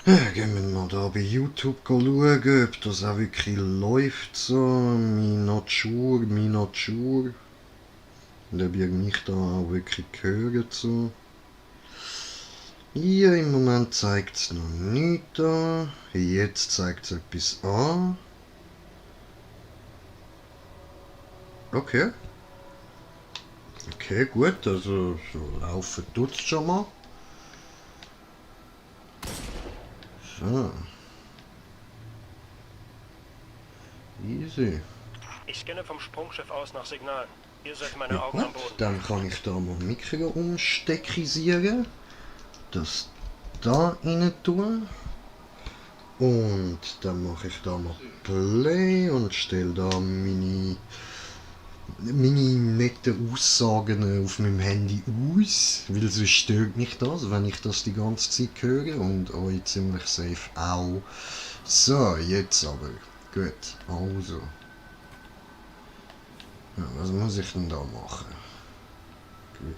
Gehen wir mal da bei YouTube schauen, ob das auch wirklich läuft so. Minatschur. Und ob ihr mich da auch wirklich hört so. Hier im Moment zeigt es noch nicht an. Jetzt zeigt es etwas an. Okay. Okay, gut, also so laufen tut's schon mal. So. Easy. Ich scanne vom Sprungschiff aus nach Signalen. Ihr seid meine Ja Augen gut, am Boden. dann kann ich da mal Mikro umsteckisieren. Das da rein tun. Und dann mache ich da mal Play und stelle da meine netten Aussagen auf meinem Handy aus, weil sonst stört mich das, wenn ich das die ganze Zeit höre und euch ziemlich safe auch. So, jetzt aber. Gut, also. Ja, was muss ich denn da machen? Gut.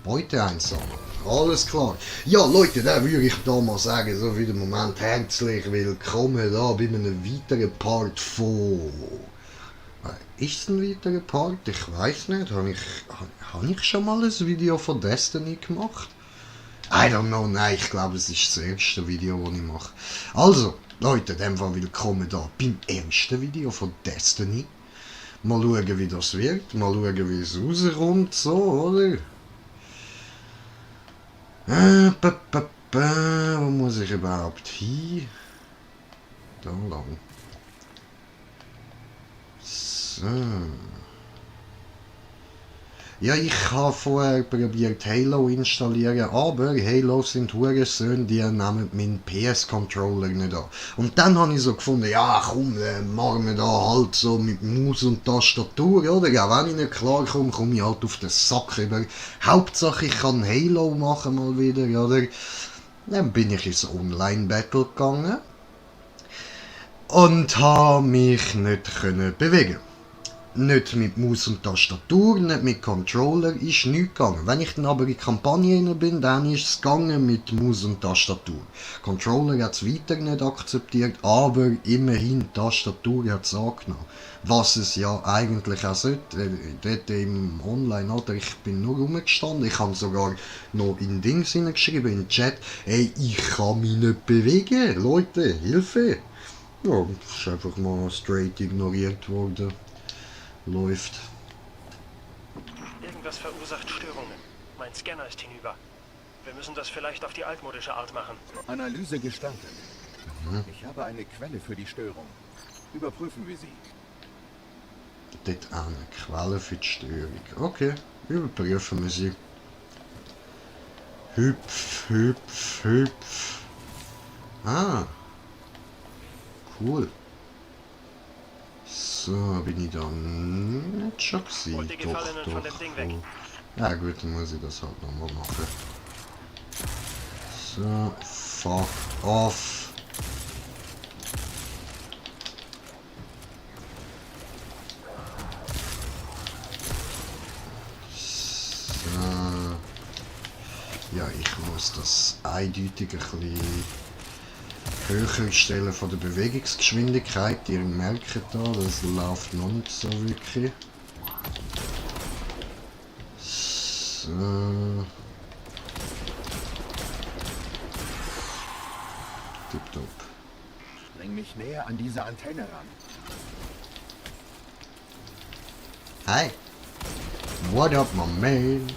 Beute einsammeln. Alles klar. Ja, Leute, dann würde ich da mal sagen, so für den Moment herzlich willkommen da bei einem weiteren Part von... Ist es ein weiterer Part? Ich weiß nicht. Habe ich schon mal ein Video von Destiny gemacht? I don't know, nein, ich glaube, es ist das erste Video, das ich mache. Also, Leute, in dem Fall willkommen da beim ersten Video von Destiny. Mal schauen, wie das wird. Mal schauen, wie es rauskommt, so, oder? Wo muss ich überhaupt hin? Da lang. So. Ja, ich habe vorher probiert Halo installieren, aber Halo sind Hurensöhne, die nehmen meinen PS-Controller nicht an. Und dann habe ich so gefunden, ja komm, machen wir da halt so mit Maus und Tastatur, oder? Ja, wenn ich nicht klarkomme, komme ich halt auf den Sack über. Hauptsache ich kann Halo machen mal wieder, oder? Dann bin ich ins Online-Battle gegangen und habe mich nicht können bewegen. Nicht mit Maus und Tastatur, nicht mit Controller, ist nichts gegangen. Wenn ich dann aber in die Kampagne rein bin, dann ist es gegangen mit Maus und Tastatur. Controller hat es weiter nicht akzeptiert, aber immerhin die Tastatur hat es angenommen. Was es ja eigentlich auch sollte. Dort im Online, oder? Ich bin nur rumgestanden, ich habe sogar noch in Dings hineingeschrieben, in den Chat, hey, ich kann mich nicht bewegen, Leute, Hilfe! Ja, das ist einfach mal straight ignoriert worden. Läuft. Irgendwas verursacht Störungen. Mein Scanner ist hinüber. Wir müssen das vielleicht auf die altmodische Art machen. Analyse gestartet. Ich habe eine Quelle für die Störung. Überprüfen wir sie. Dort eine Quelle für die Störung. Okay, überprüfen wir sie. Hüpf, hüpf, hüpf. Ah, cool. So, bin ich da nicht schon gewesen? Und die Gefallenen von dem Ding weg. Ja gut, dann muss ich das halt nochmal machen. So, fuck off. So. Ja, ich muss das eindeutig ein bisschen höher stellen von der Bewegungsgeschwindigkeit. Ihr merkt da, das läuft noch nicht so wirklich. So. Tipptopp. Bring mich näher an diese Antenne ran. Hi. What up, my man?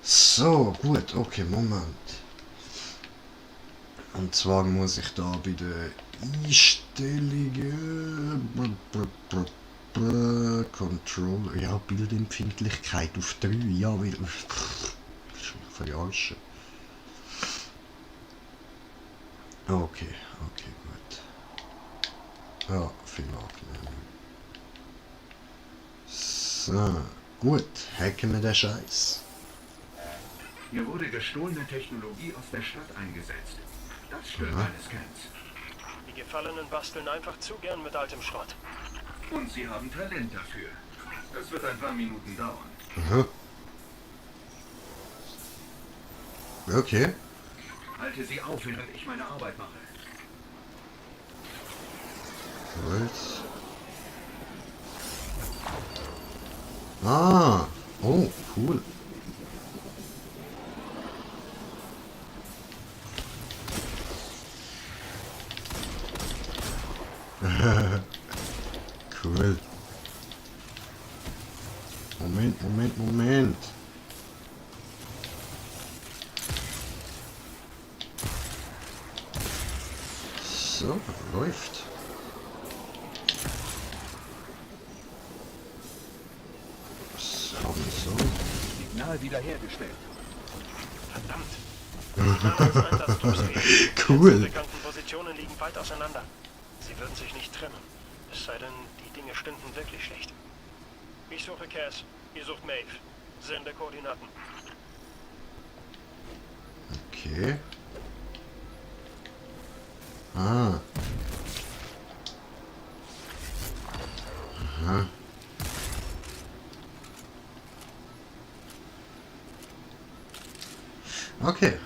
So, gut, okay, Moment. Und zwar muss ich da bei den Einstellungen... Controller... Ja, Bildempfindlichkeit auf 3, ja, weil... Verarschen. Okay, okay, gut. Ja, viel angenehm. So, gut, hacken wir den Scheiß. Hier wurde gestohlene Technologie aus der Stadt eingesetzt. Das stört meine Scans. Die Gefallenen basteln einfach zu gern mit altem Schrott. Und sie haben Talent dafür. Das wird ein paar Minuten dauern. Aha. Okay. Halte sie auf, während ich meine Arbeit mache. Gut. Ah. Oh, cool. Cool. Moment. So, läuft. Was haben wir so? Signal wiederhergestellt. Verdammt. Einsatzteams fehlen. Cool. Die bekannten Positionen liegen weit auseinander. Sie würden sich nicht trennen. Es sei denn, die Dinge stünden wirklich schlecht. Ich suche Cass. Ihr sucht Maeve. Sende Koordinaten. Okay. Ah. Aha. Okay.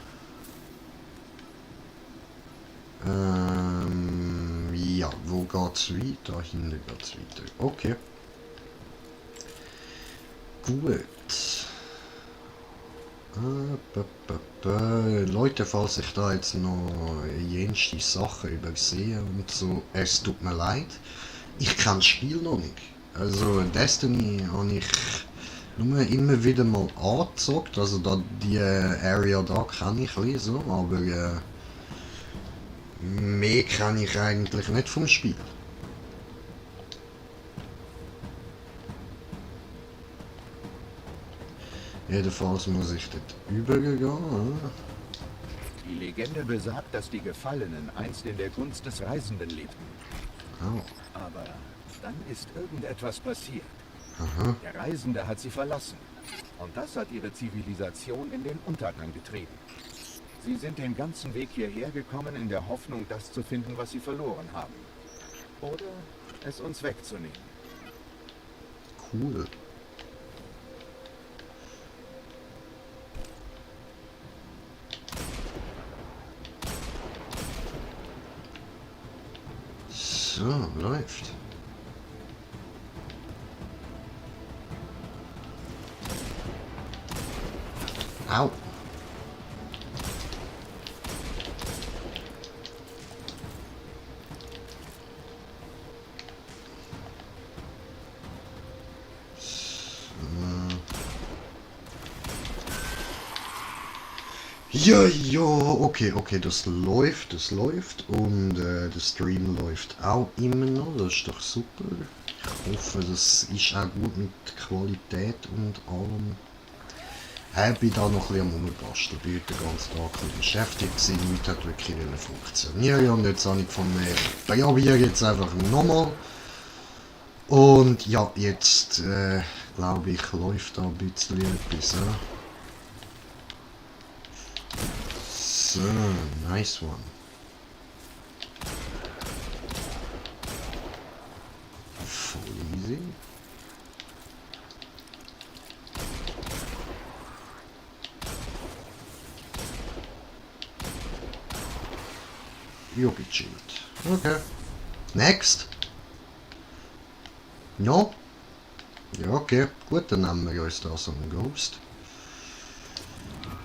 Ja, wo geht's weiter? Da hinten geht's weiter. Okay. Gut. Leute, falls ich da jetzt noch jenste Sachen übersehe und so, es tut mir leid. Ich kenne das Spiel noch nicht. Also Destiny habe ich nur immer wieder mal angezockt, also da die Area da kenne ich ein bisschen so, aber mehr kenne ich eigentlich nicht vom Spiel. Jedenfalls muss ich dort übergehen. Die Legende besagt, dass die Gefallenen einst in der Gunst des Reisenden lebten. Oh. Aber dann ist irgendetwas passiert. Aha. Der Reisende hat sie verlassen. Und das hat ihre Zivilisation in den Untergang getrieben. Sie sind den ganzen Weg hierher gekommen in der Hoffnung, das zu finden, was sie verloren haben. Oder es uns wegzunehmen. Cool. So, läuft. Au. Ja, ja, okay, das läuft und der Stream läuft auch immer noch, das ist doch super. Ich hoffe, das ist auch gut mit Qualität und allem. Ich bin da noch ein bisschen am Rumbasteln, bin heute den ganzen Tag ein bisschen beschäftigt gewesen, nichts hat wirklich funktionieren und jetzt habe ich gefunden, ich probiere jetzt einfach nochmal. Und ja, jetzt glaube ich, läuft da ein bisschen etwas. Ja? So, nice one. Voll easy. Jo, gechillt. Okay. Next. No? Ja, okay. Gut, dann nehmen wir uns da so einen Ghost.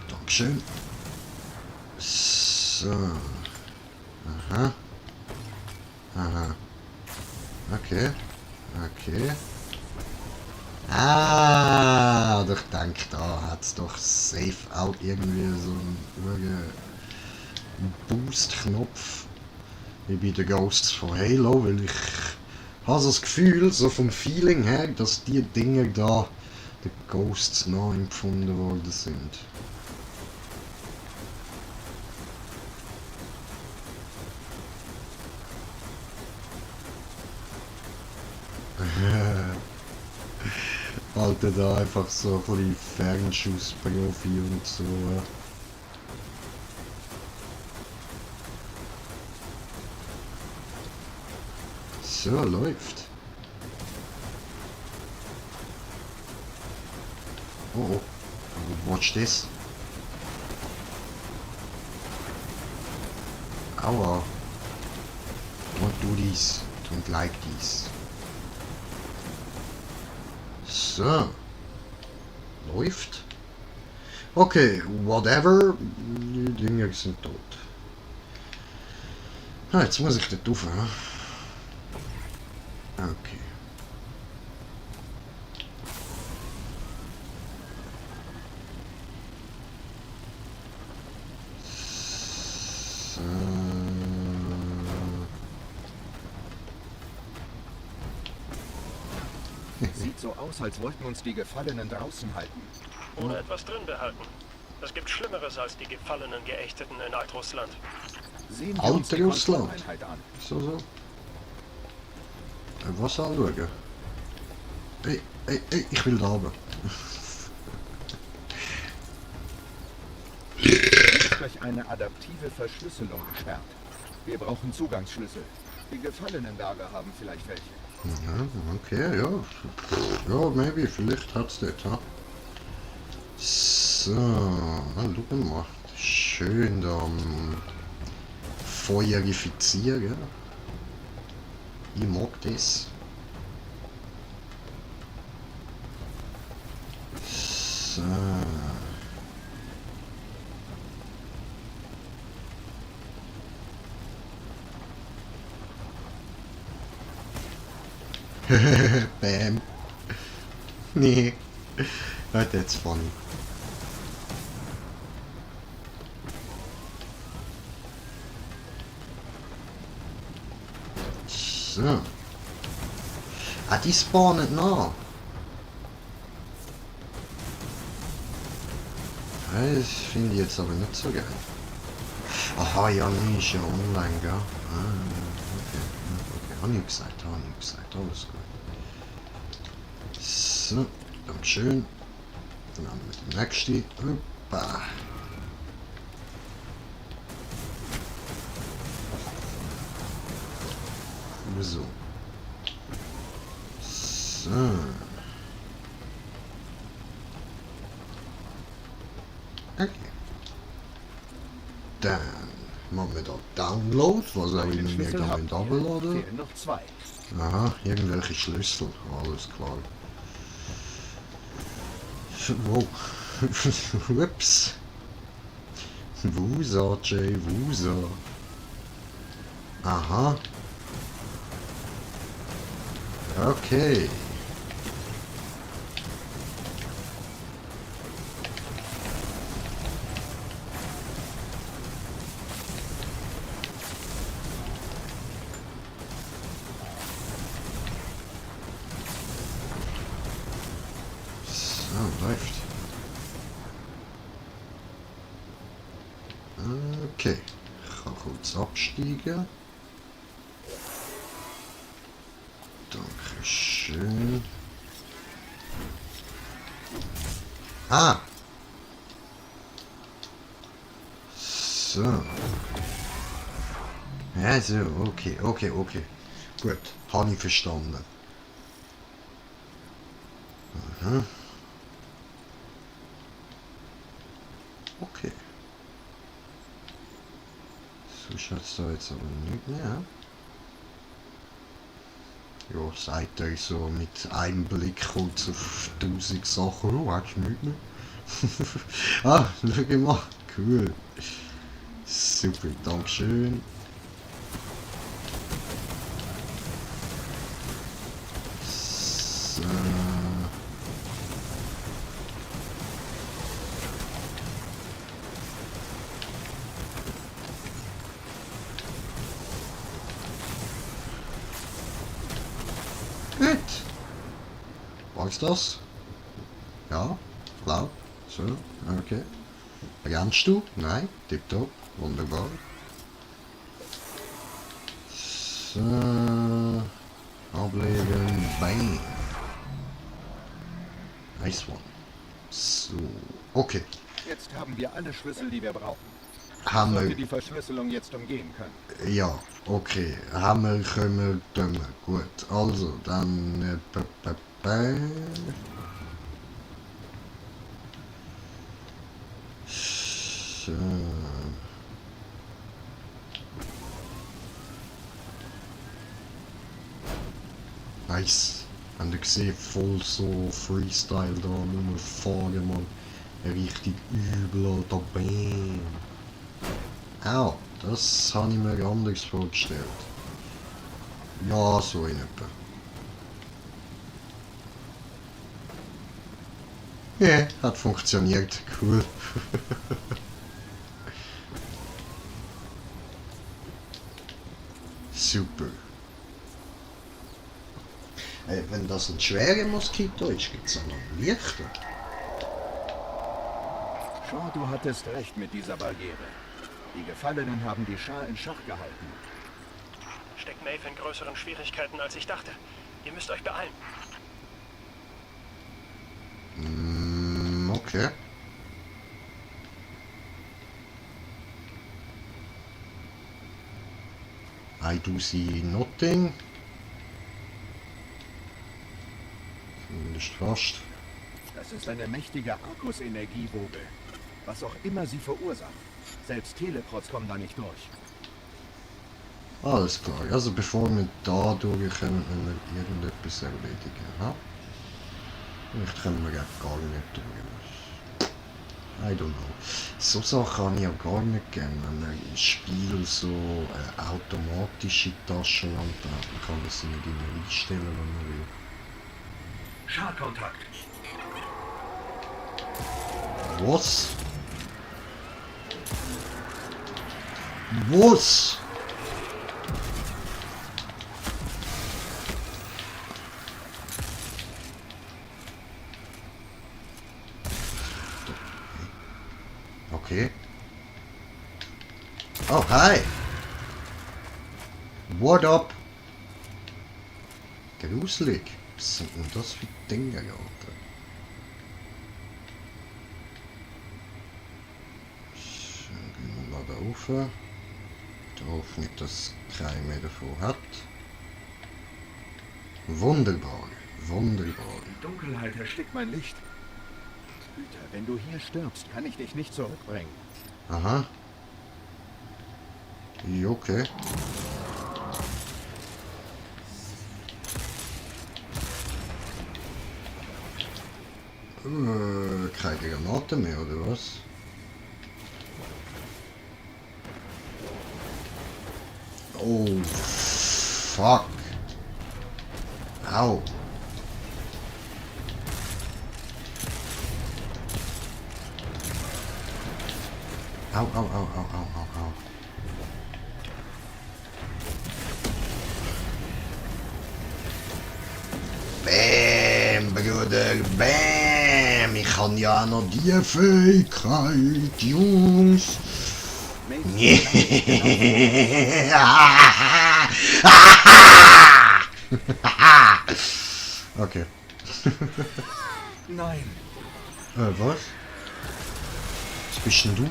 Dankeschön. So. Aha. Aha. Okay. Okay. Ah, ich denke, da hat es doch safe auch irgendwie so einen Boost-Knopf wie bei den Ghosts von Halo, weil ich habe so das Gefühl, so vom Feeling her, dass die Dinge da den Ghosts nachempfunden worden sind. Alter, da einfach so ein bisschen Fernschussprofi und so. So, läuft. Oh, oh. Watch this. Aua. Don't do this. Don't like this. So. Läuft. Okay, whatever. Die Dinger sind tot. Ah, jetzt muss ich dort rauf, hm? Okay. So. Sieht so aus, als wollten uns die Gefallenen draußen halten. Oder etwas drin behalten. Es gibt Schlimmeres als die gefallenen Geächteten in Altrussland. Sehen wir uns die Altrussland. Kontrolleinheit an. So. Was anschauen? Ey, ich will da runter. Ist durch eine adaptive Verschlüsselung gesperrt. Wir brauchen Zugangsschlüssel. Die Gefallenenlager haben vielleicht welche. Ja, okay, ja. Ja, maybe, vielleicht hat's dort, ha? So, schau mal. Schön da am Feuerifizieren. Ich mag das. So. Bam. Nee. That's funny. So. Ah, die spawnen nach. Das finde ich jetzt aber nicht so geil. Aha, ja, nee, ist ja online, gell? Ah, okay. Habe ich gesagt, alles gut. So, ganz schön. Dann haben wir den nächsten. Hoppa. So. So. Okay. Dann machen wir da Download, was auch immer wir da runterladen. Fehlen noch 2. Aha, irgendwelche Schlüssel, alles klar. Wow. Ups. Wusa, Jay, Wusa. Aha. Okay. So, läuft. Okay. Ich kann kurz absteigen. Dankeschön. Ah! So. Ja, so, okay. Gut, habe ich verstanden. Aha. Okay. So schaut es da jetzt aber nicht mehr. Ja, sagt euch so mit einem Blick kurz auf 1000 Sachen. Oh, hast du nicht mehr? Ah, schau mal. Cool. Super, Dankeschön. So. Gut. War's das? Ja, klar. So, okay. Brennst du? Nein, tipptopp. Wunderbar. So. Ablegen. Bang. Nice one. So. Okay. Jetzt haben wir alle Schlüssel, die wir brauchen. Haben Sollte wir. die Verschlüsselung jetzt umgehen können. Ja, okay. Haben wir, können wir dümmen. Gut. Also, dann. So. Nice. Habt ihr gesehen, voll so Freestyle da, nur fahren, man. Richtig übel, Alter, bam. Au, das habe ich mir anders vorgestellt. Ja, so in etwa. Ja, hat funktioniert, cool. Super. Wenn das ein schwerer Moskito ist, gibt es auch noch einen leichten. Shaw, du hattest recht mit dieser Barriere. Die Gefallenen haben die Schar in Schach gehalten. Steckt Maeve in größeren Schwierigkeiten, als ich dachte. Ihr müsst euch beeilen. Okay. I do see nothing. Zumindest fast. Das ist eine mächtige Arkus-Energiewoge. Was auch immer sie verursacht. Selbst Teleprods kommen da nicht durch. Alles klar. Also bevor wir da durchkommen, müssen wir irgendetwas erledigen. Ha? Vielleicht können wir ja gar nicht durch. I don't know. So Sachen habe ich ja gar nicht gerne, wenn ein Spiel so eine automatische Taschenlampe hat. Man kann das nicht immer einstellen, wenn man will. Schadkontakt. Was? Was? Okay. Oh, hi. What up? Gruselig. Was sind denn das für Dinge, Alter? So, gehen wir mal da rauf. Ich hoffe nicht, dass keiner mehr davon hat. Wunderbar. Wunderbar. Die Dunkelheit erstickt mein Licht. Güter, wenn du hier stirbst, kann ich dich nicht zurückbringen. Aha. Ja, okay. Keine Granate mehr, oder was? Oh, fuck. Au. Au, au, au, au, au, au, au. Bam, Bruder, bam. Ich kann ja noch die Fähigkeit, Jungs. Okay. Nein. Was? Was bist denn du?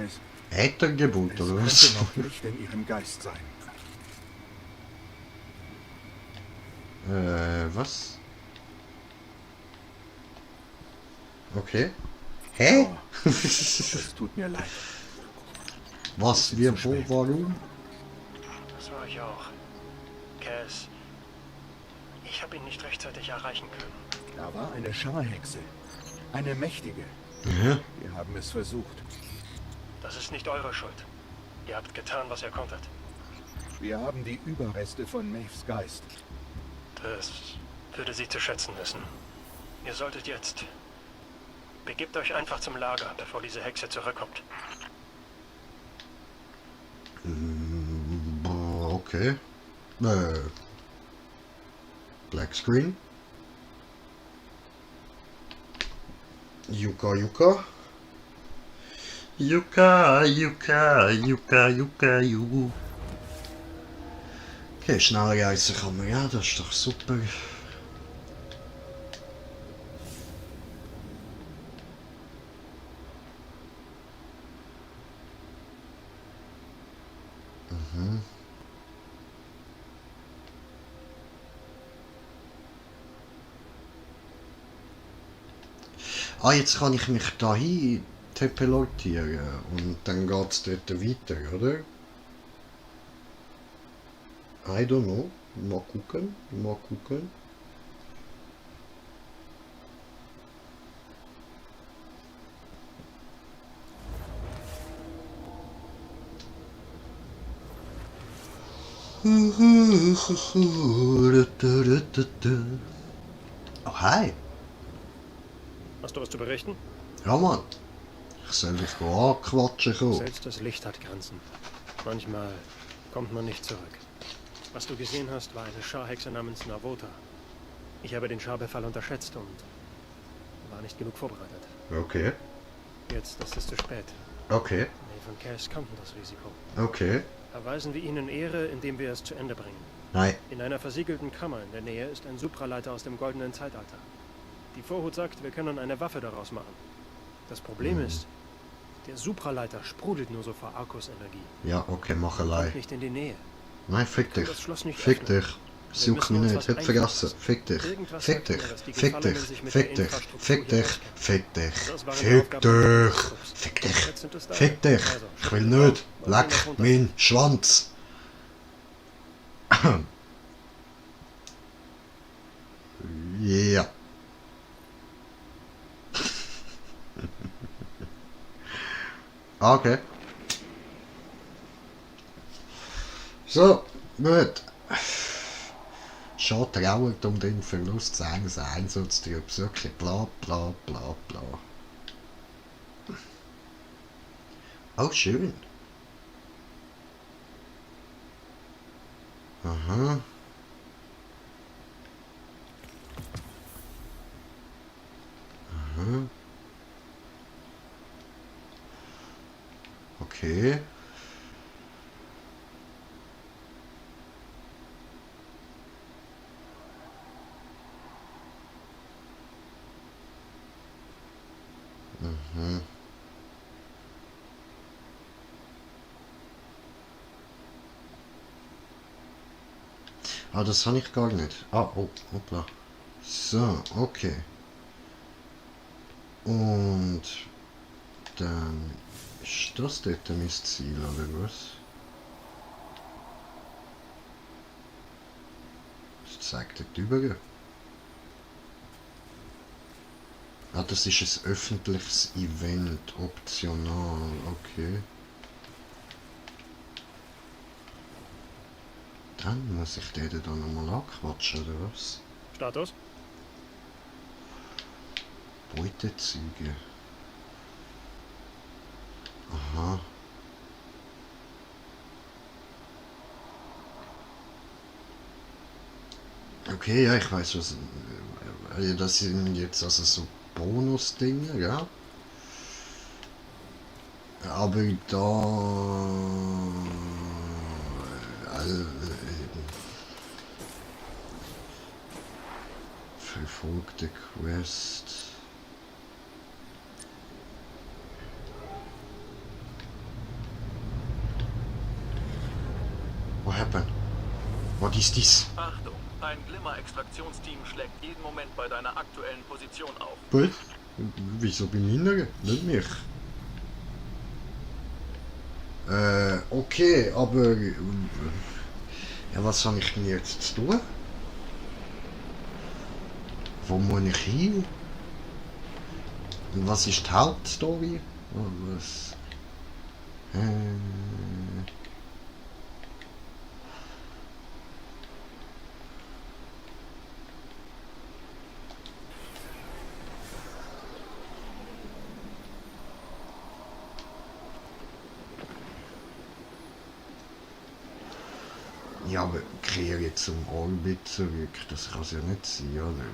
Es Äthergebot, oder könnte was? noch Licht in ihrem Geist sein. Was? Okay. Hä? Oh, es tut mir leid. Was? Wie? Wo? Warum? Das war ich auch. Cass, ich habe ihn nicht rechtzeitig erreichen können. Da war eine Scharhexe. Eine mächtige. Ja. Wir haben es versucht. Das ist nicht eure Schuld. Ihr habt getan, was ihr konntet. Wir haben die Überreste von Maeves Geist. Das würde sie zu schätzen wissen. Ihr solltet jetzt... Begebt euch einfach zum Lager, bevor diese Hexe zurückkommt. Okay. Black Screen. Yuka, Yuka. Yuka, Yuka, Yuka, Yuka, Yuka. Okay, schneller reizen kann man ja, das ist doch super. Ah, jetzt kann ich mich dahin teleportieren und dann geht es dort weiter, oder? I don't know. Mal gucken, mal gucken. Oh, hi. Hast du was zu berichten? Ja, Mann. Ich soll dich anquatschen kommen. Selbst das Licht hat Grenzen. Manchmal kommt man nicht zurück. Was du gesehen hast, war eine Scharhexe namens Navota. Ich habe den Scharbefall unterschätzt und war nicht genug vorbereitet. Okay, Jetzt ist es zu spät. okay, Maeve und Cass kannten das Risiko. okay. Erweisen wir ihnen Ehre, indem wir es zu Ende bringen. Nein. In einer versiegelten Kammer in der Nähe ist ein Supraleiter aus dem goldenen Zeitalter. Die Vorhut sagt, wir können eine Waffe daraus machen. Das Problem ist, der Supraleiter sprudelt nur so vor Arkus-Energie. Ja, okay, Kommt Machelei. nicht in die Nähe. Nein, fick dich. Das Schloss nicht Fick öffnen. dich. Such mich müssen uns nicht. was Hab vergessen. einfallen Fick dich. Irgendwas Fick sagt dich. mir, dass die Fick dich. Gefallenen sich mit Fick der dich. Infrastruktur Fick hier dich. auskennen. Fick dich. Das waren die Fick Aufgaben des dich. Trupps. Fick dich. Jetzt sind es da. Fick dich. Also, Ich will schau, nicht. wollen wir noch Leck runter? meinen Schwanz. Ja. Okay. So, gut. Schon trauert um den Verlust seines Einsatztrupps. Wirklich bla bla bla bla. Oh, schön. Aha. Aha. Okay. Mhm. Ah, das habe ich gar nicht. Ah, oh, hoppla. So, okay. Und dann ist das dort mein Ziel, oder was? Das zeigt dort über. Ah, das ist ein öffentliches Event, optional, okay. Dann muss ich den da nochmal anquatschen, oder was? Status? Beutezüge. Aha. Okay, ja, ich weiß was. Das sind jetzt also so Bonus-Dinge, ja. Aber da. Verfolgte Quest. What happened? Was ist dies? Achtung, ein Glimmer-Extraktionsteam schlägt jeden Moment bei deiner aktuellen Position auf. Gut. Wieso bin ich nicht? Nicht mich. Okay, aber... Ja, was habe ich denn jetzt zu tun? Wo muss ich hin? Und was ist die Hauptstory? Was? Ja, aber kehre jetzt zum Orbit zurück. Das kann es ja nicht sein, oder?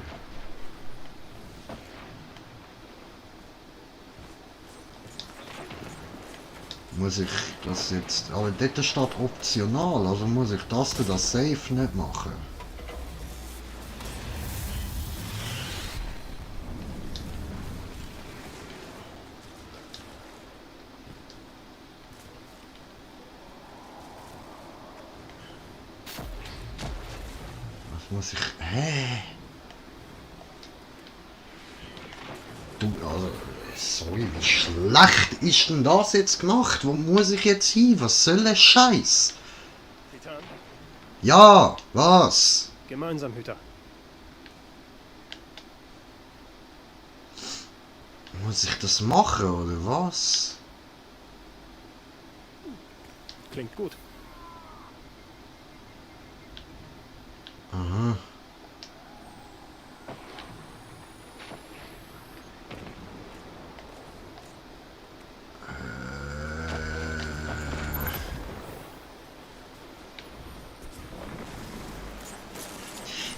Muss ich das jetzt... Aber dort steht optional, also muss ich das safe nicht machen. Was muss ich... Hä? Du, also... Sorry, wie schlecht ist denn das jetzt gemacht? Wo muss ich jetzt hin? Was soll der Scheiß? Titan? Ja, was? Gemeinsam, Hüter. Muss ich das machen, oder was? Klingt gut. Aha.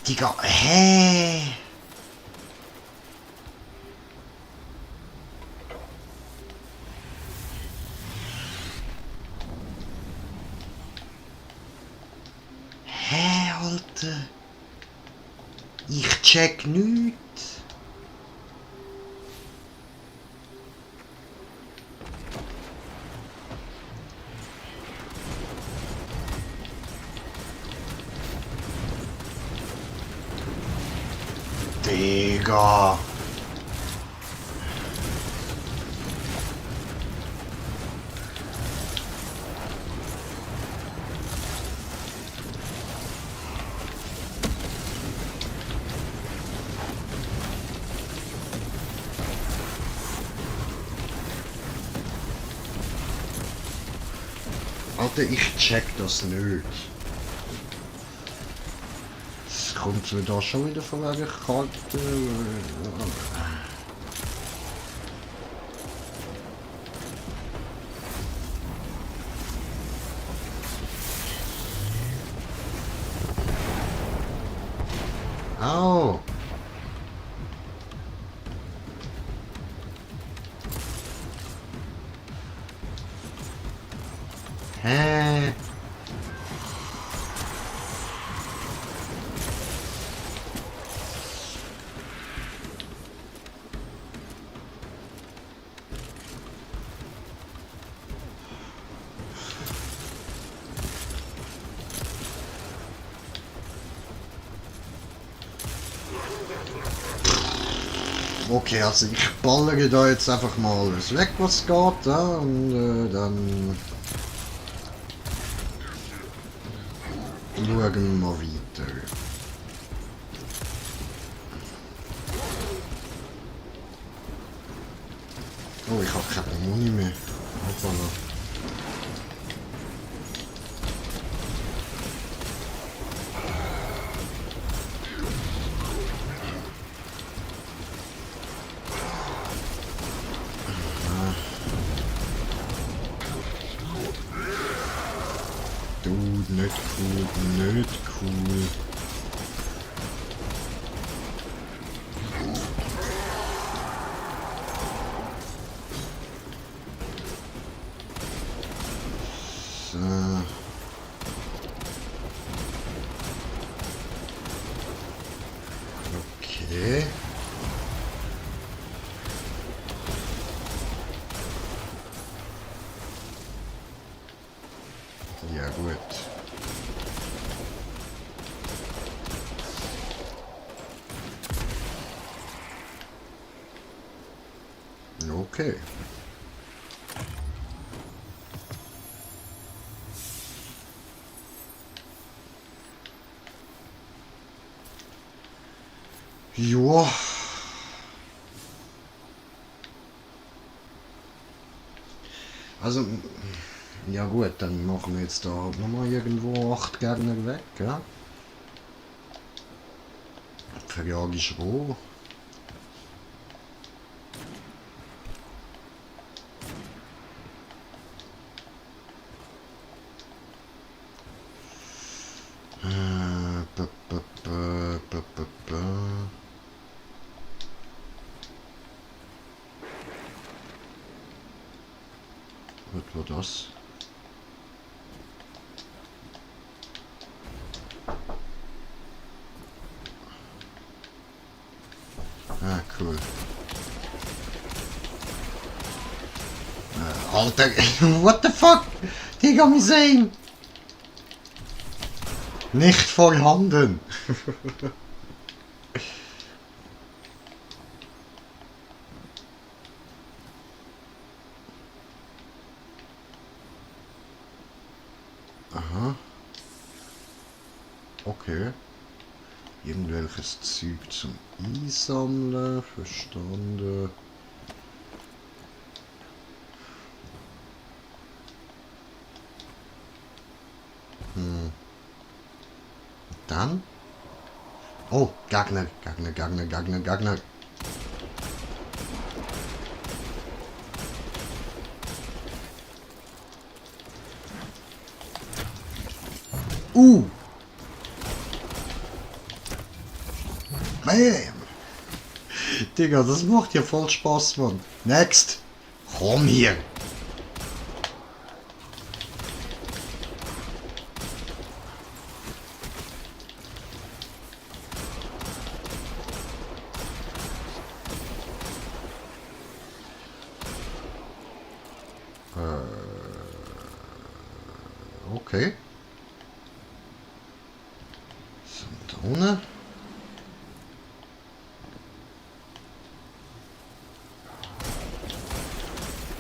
Digga, hä? Hä, Alter? Ich check nichts. Digga. Alter, ich check das nicht. Es kommt mir da schon wieder von wegen Karte. Au! Hä? Okay, also ich ballere da jetzt einfach mal alles weg, was geht, ja, und dann schauen wir mal weiter. Oh, ich habe keine Muni mehr. Hoppala. Dude, nicht cool, nicht cool. So. Okay. Ja, gut. Okay. Joa. Also, ja gut, dann machen wir jetzt da nochmal irgendwo 8 Gegner weg, ja? Verjage ich roh. Ba, ba, ba, ba, ba, ba. Was war das? Ah, cool. Alter, what the fuck? Digga, wir sehen! Nicht vorhanden! Aha. Okay. Irgendwelches Zeug zum Einsammeln. Verstanden. Dann? Oh, Gegner. Gegner. Man. Digga, das macht ja voll Spaß, Mann. Next. Komm hier. Okay. So, da unten.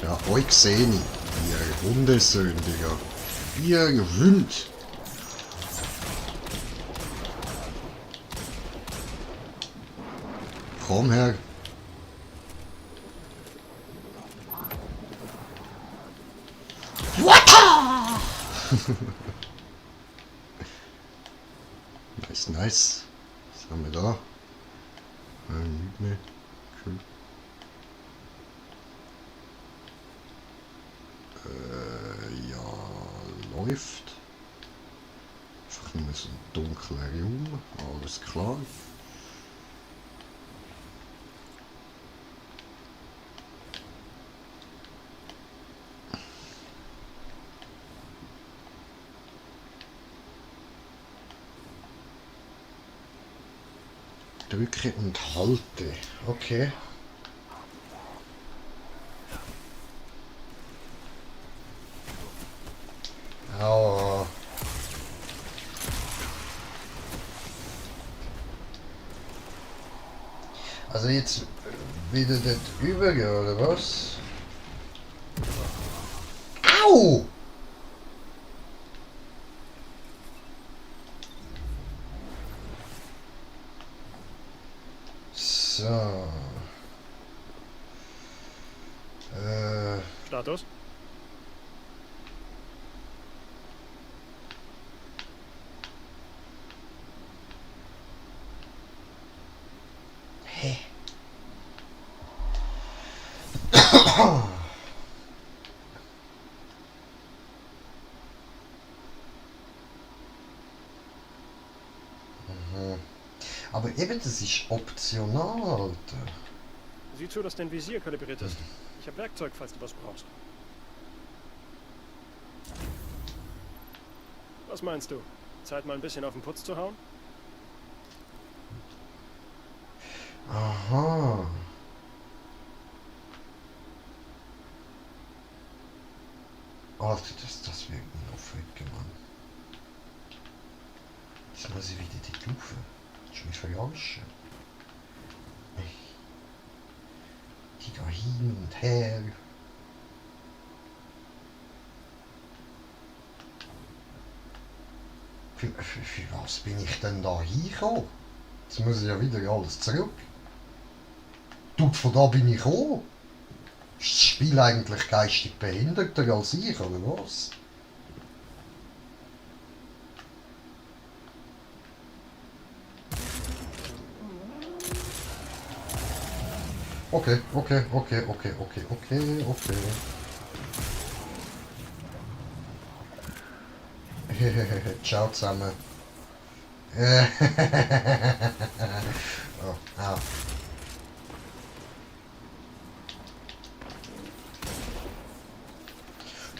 Ja, euch sehe ich. Ihr Hundesöhne, Digga. Ihr Hund. Komm her. Nice. Was haben wir da? Nicht mehr. Cool. Ja, läuft. Einfach nur so ein dunkler Raum. Alles klar. Drücke und halte. Okay. Aua. Also jetzt wieder dort übergehen, oder was? Au! So. Status? Hä? Aber eben, das ist optional, Alter. Sieh zu, dass dein Visier kalibriert ist. Ich habe Werkzeug, falls du was brauchst. Was meinst du? Zeit mal ein bisschen auf den Putz zu hauen? Aha. Alter, das wird mir noch freaken, Mann. Jetzt muss ich wieder die Stufe. Das ist mich verarschen. Die da hin und her. Für was bin ich denn da hingekommen? Jetzt muss ich ja wieder alles zurück. Tut, von da bin ich gekommen. Ist das Spiel eigentlich geistig behinderter als ich, oder was? Okay. Ciao zusammen. Oh, ah.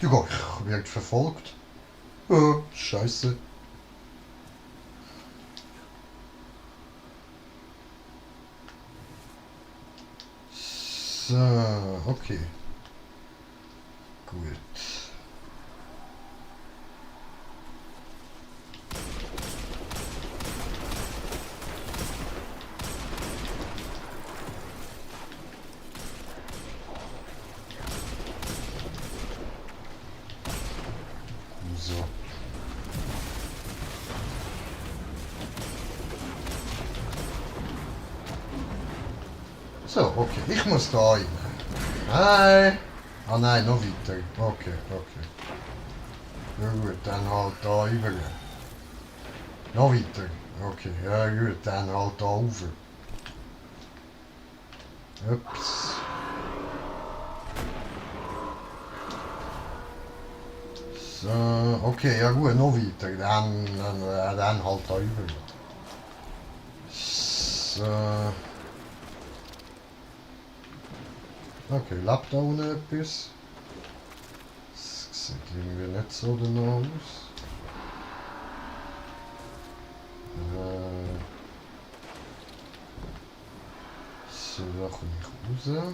Digga, ich werde verfolgt. Oh, scheiße. So, okay. Gut. So. So, okay. Ich muss da rein. Nein. Ah nein, noch weiter. Okay, okay. Ja gut, dann halt da rüber. Noch weiter. Okay, ja gut, dann halt da rauf. Ups. So, okay, ja gut, noch weiter. Dann halt da rüber. So. Okay, lebt da unten etwas? Das sieht irgendwie nicht so danach aus. So, da komme ich raus.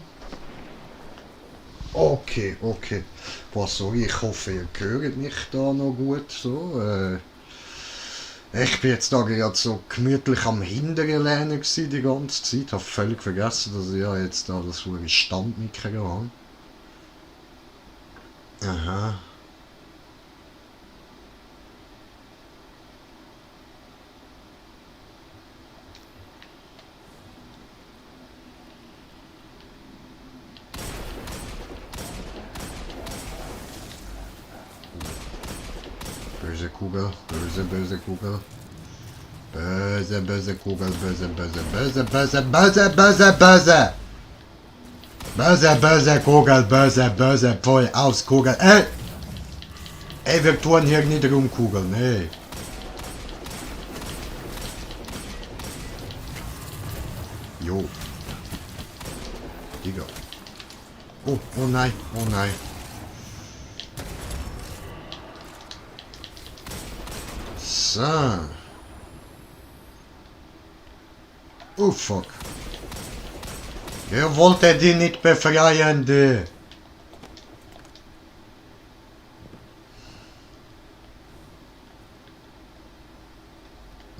Okay, okay. Was sorry, ich hoffe, ihr hört mich da noch gut so. Ich bin jetzt da gerade so gemütlich am hinteren Lehnen die ganze Zeit. Ich habe völlig vergessen, dass ich ja jetzt da das hohe Standmikro habe. Aha. Böse Kugel, böse, böse Kugel. Böse, böse Kugel, böse, böse, böse, böse, böse, böse, böse. Böse, böse Kugel, böse, böse, voll aus Kugel. Ey, wir tun hier nicht rumkugeln, ey. Jo. Digga. Oh, oh nein, oh nein. So. Oh fuck. Ihr wolltet die nicht befreien, die.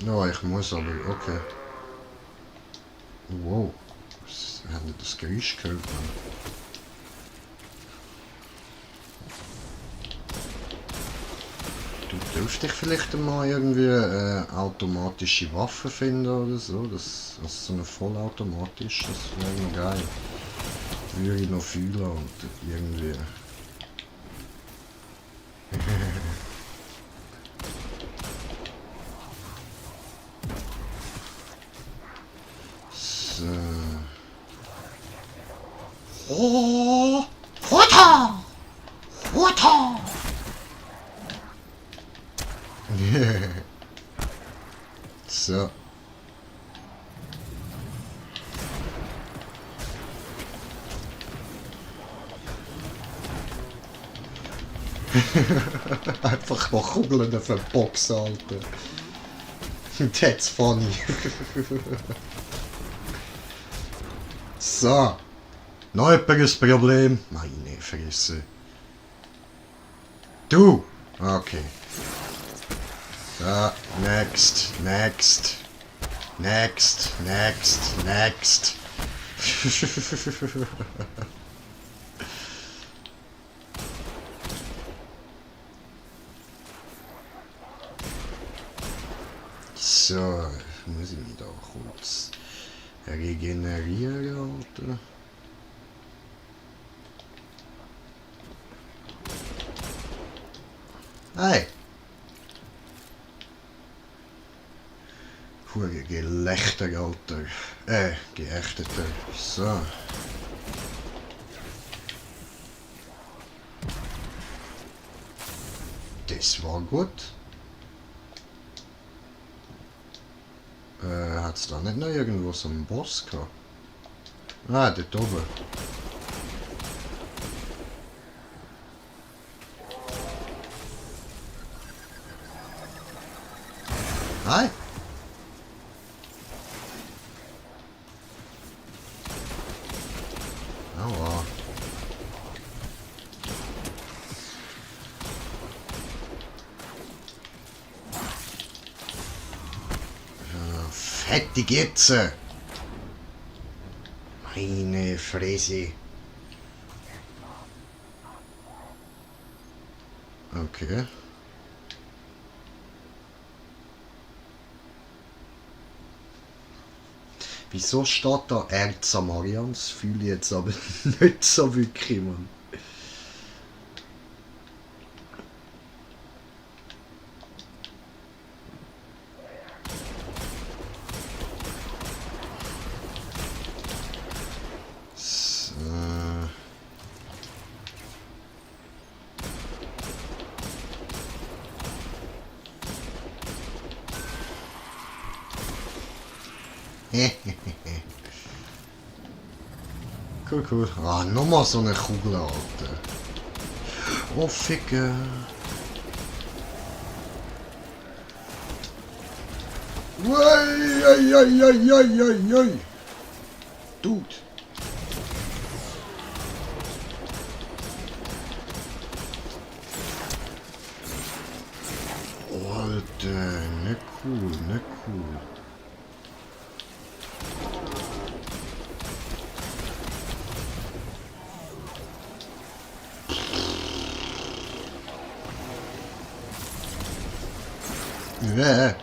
No, ich muss aber, okay. Wow. Wir haben das Geräusch gehört, man. Du dürftest dich vielleicht mal irgendwie automatische Waffen finden oder so. Das so eine vollautomatisch, das wäre noch geil. Würde ich noch fühlen und irgendwie. So. Oh! Futter! Futter! So. Einfach noch Kugeln auf den Box, Alter. That's funny. So. Noch ein Problem. Meine Fresse. Du! Okay. So, next, next. Next, next, next. So, muss ich mich da kurz regenerieren, Alter. Hey! Hure Gelächter, Alter. Geächteter. So. Das war gut. Hat's da nicht noch irgendwo so einen Boss gehabt? Ah, dort oben. Hi! Aua. Fertig jetzt! Meine Fresse. Okay. Wieso steht da Erzamarians? Fühle ich jetzt aber nicht so wirklich, Mann. Cool, cool. Ah, nochmal so eine Kugel, Alter. Oh, Ficke. Ui. Dude. Alter, nicht cool, nicht cool. Ja.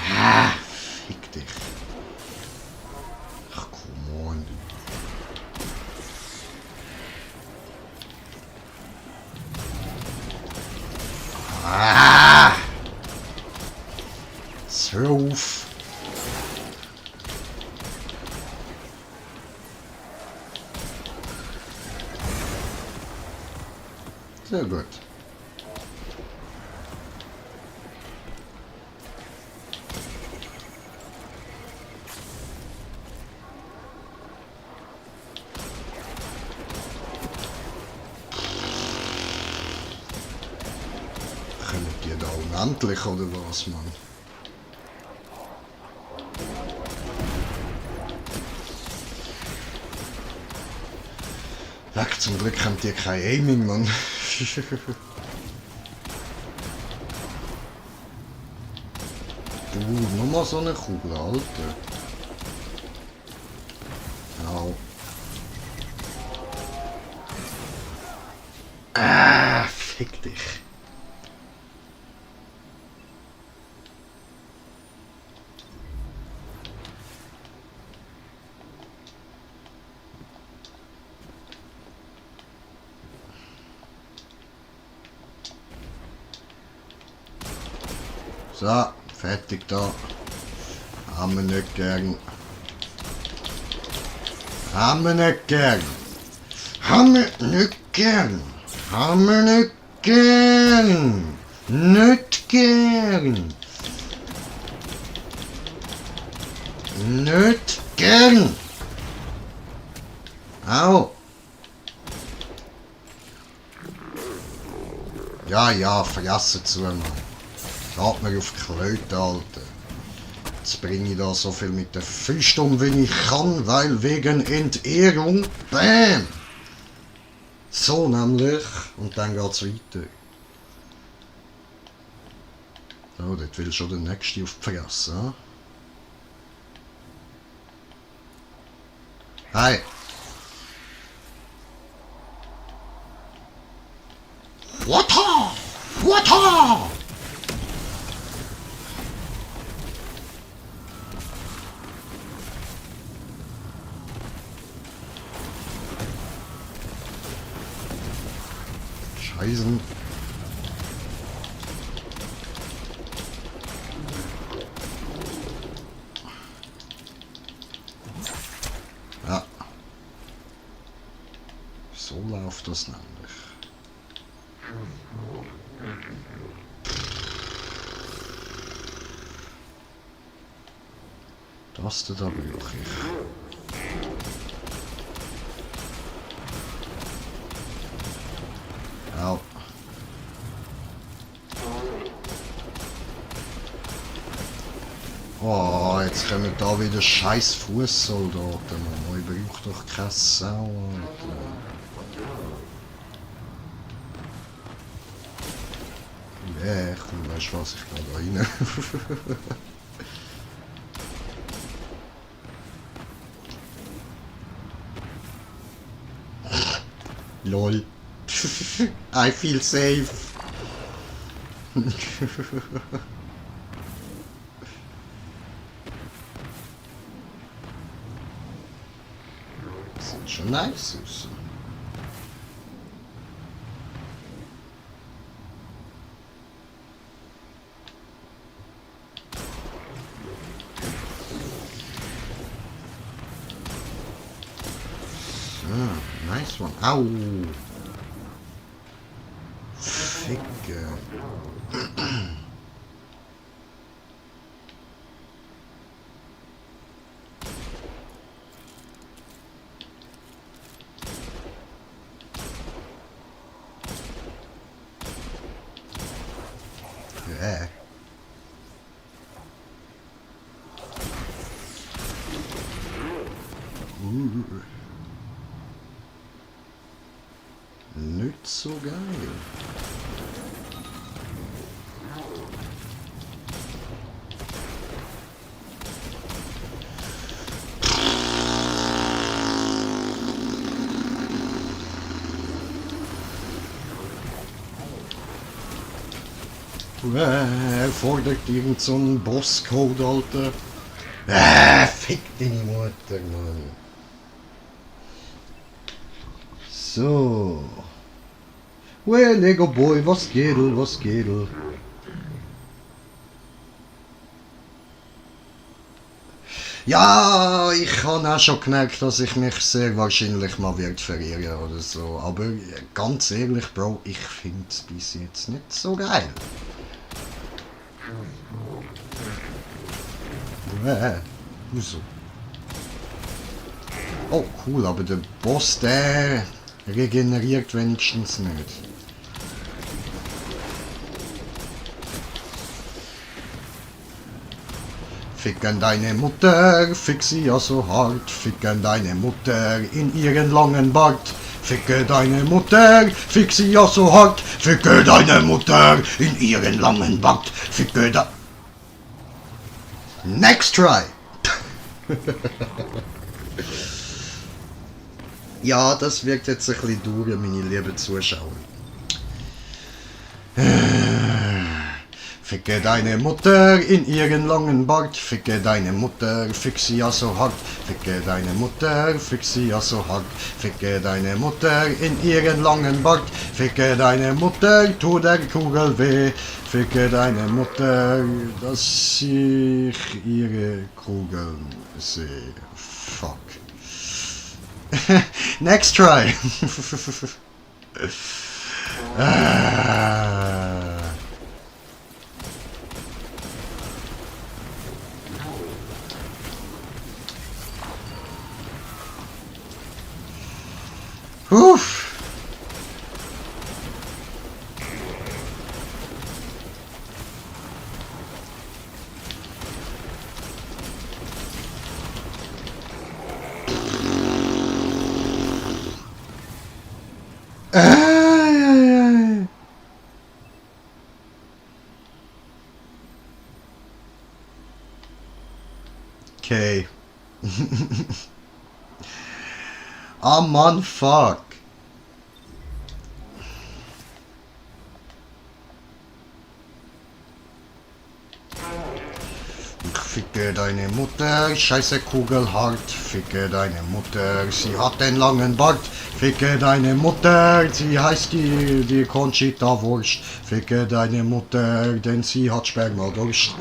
Ah, fick dich. Ach, come on. Ah! Jetzt hör auf. Sehr gut. Können die da unendlich oder was, Mann? Weg, zum Glück haben die kein Aiming, Mann. Nochmal so eine Kugel, Alter. Au. Ah, fick dich. So, fertig da. Haben wir nicht gern. Haben wir nicht gern. Haben wir nicht gern. Haben wir nicht gern. Nicht gern. Nicht gern. Au. Ja, vergessen zu, Mann. Geht mir auf die Klöte, Alter. Jetzt bringe ich da so viel mit der Fisch um, wie ich kann, weil wegen Entehrung. Bam! So nämlich. Und dann geht's weiter. So, dort will schon der Nächste auf die Fresse, hm? Hey! Water! Water! Scheißen. Ja. So läuft das nämlich. Das da brauche ich. Au. Oh, jetzt kommen da wieder scheiß Fußsoldaten, Mann. Ich brauche doch keine Sau, Alter. Ja, komm, weißt du was, ich gehe da rein. Lol. I feel safe. Sieht schon nice aus. Nice one. Au! Ficke. Nicht so geil. Fordert irgend so einen Bosscode, Alter. Fick deine Mutter, Mann. So. Well, Lego Boy, was geht, was geht? Ja, ich habe auch schon gemerkt, dass ich mich sehr wahrscheinlich mal wird verirren oder so. Aber ganz ehrlich, Bro, ich finde es bis jetzt nicht so geil. Wieso? Oh, cool, aber der Boss, der regeneriert wenigstens nicht. Ficken deine Mutter, fick sie ja so hart. Ficken deine Mutter in ihren langen Bart. Ficke deine Mutter, fick sie ja so hart. Ficke deine Mutter in ihren langen Bart. Ficke da... Next try! Ja, das wirkt jetzt ein bisschen durch, meine lieben Zuschauer. Ficke deine Mutter in ihren langen Bart. Ficke deine Mutter, fick sie ja so hart. Ficke deine Mutter, fick sie ja so hart. Ficke deine Mutter in ihren langen Bart. Ficke deine Mutter, tu der Kugel weh. Ficke deine Mutter, dass ich ihre Kugeln sehe. Fuck. Next try. Uff. Okay. Oh Mann, fuck. Ficke deine Mutter, scheiße Kugelhart. Ficke deine Mutter, sie hat den langen Bart. Ficke deine Mutter, sie heißt die Conchita Wurst. Ficke deine Mutter, denn sie hat Spermadurst.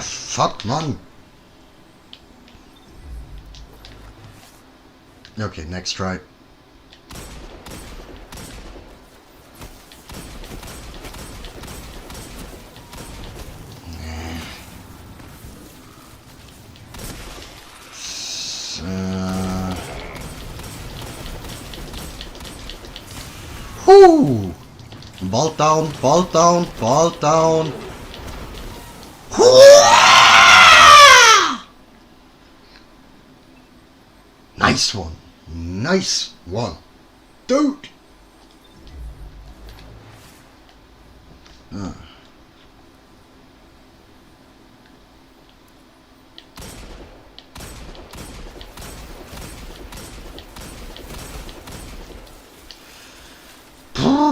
Fuck, Mann. Okay, next try. Ball down, ball down, ball down. Nice one. Nice one. Dude.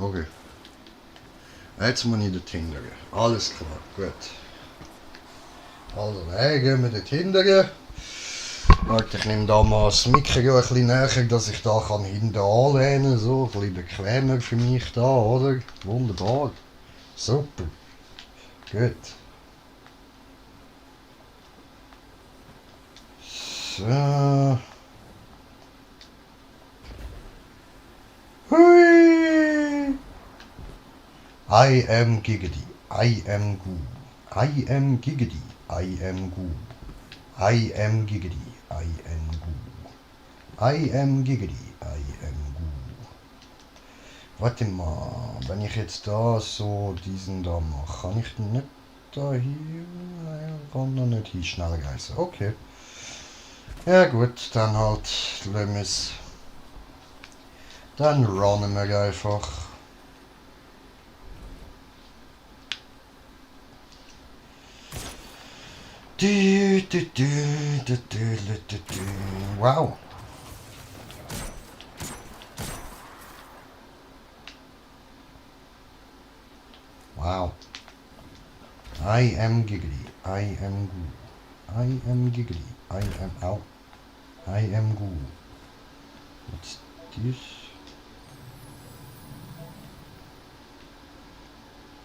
Okay. Jetzt muss ich dort hingehen. Alles klar, gut. Also, dann gehen wir dort hingehen. Warte, ich nehme da mal das Mikro ein bisschen näher, dass ich da kann hinten anlehnen kann. So, ein bisschen bequemer für mich da, oder? Wunderbar. Super. Gut. So. Hui. I am Giggity. I am Goo. I am Giggity. I am Goo. I am Giggity. I am Goo. I am Giggity. I am Goo. Warte mal, wenn ich jetzt da so diesen da mache, kann ich nicht da hier? Nein, kann noch nicht hier schneller reißen. Okay. Ja gut, dann halt lassen wir es. Dann runnen wir einfach. Wow. Wow. I am giggly. I am goo. I am giggly. I am ow. I am goo. What's this?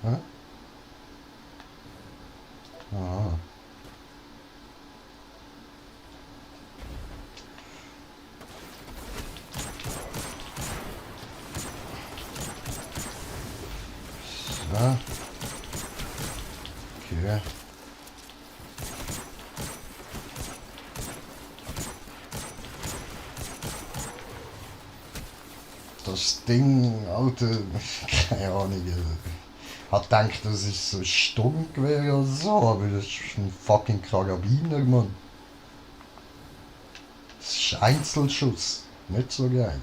Huh? Ah. So. Okay. Das Ding, Alter, keine Ahnung. Hat gedacht, das ist so ein Sturmgewehr oder so, aber das ist ein fucking Karabiner, Mann. Das ist Einzelschuss, nicht so geil.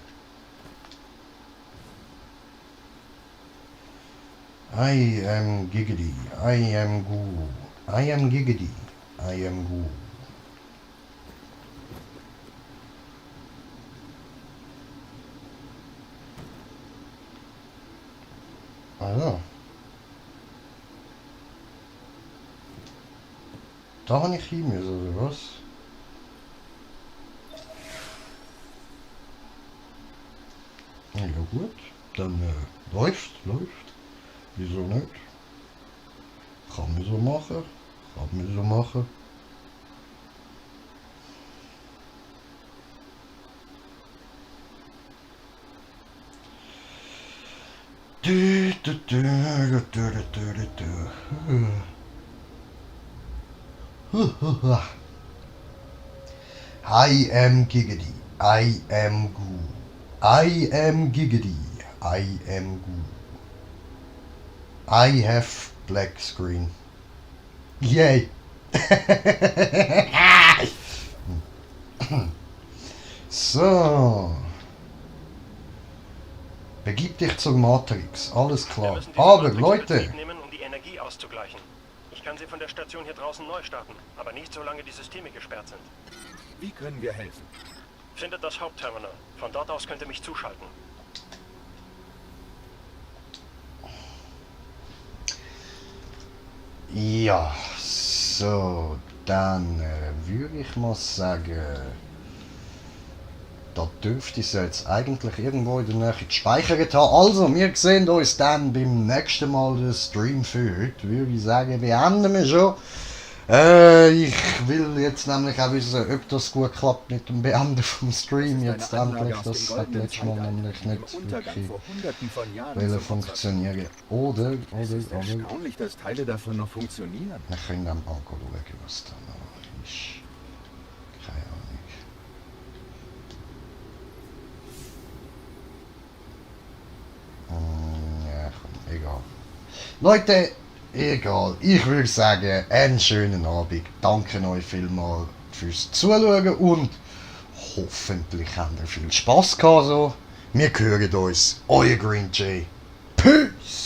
I am giggity, I am goo. I am giggity, I am goo. Also. Da habe ich hin müssen, oder was? Ja gut, dann läuft. Wieso nicht? Kann man so machen. Kann man so machen. I am giggity. I am goo. I am giggity. I am goo. I have black screen. Yay! So. Begib dich zur Matrix, alles Wir klar. müssen diese Aber Matrix in Leute, Betrieb nehmen, um die Energie auszugleichen. Ich kann sie von der Station hier draußen neu starten, aber nicht solange die Systeme gesperrt sind. Wie können wir helfen? Findet das Hauptterminal. Von dort aus könnt ihr mich zuschalten. ja, so, dann würde ich mal sagen, da dürfte ich es jetzt eigentlich irgendwo in der Nähe gespeichert haben. Also, wir sehen uns dann beim nächsten Mal den Stream für heute. Würde ich sagen, beenden wir schon. Ich will jetzt nämlich auch wissen, ob das gut klappt mit dem Beenden vom Stream. Jetzt endlich, das hat letztes Mal nämlich nicht wirklich funktionieren. Oder. Erstaunlich, dass Teile davon noch funktionieren. Wir können dann mal schauen, was da noch ist. Keine Ahnung. Ja, komm, egal. Leute, egal. Ich würde sagen, einen schönen Abend. Danke euch vielmals fürs Zuschauen und hoffentlich habt ihr viel Spaß gehabt. So. Wir hören uns. Euer Green Jay. Peace!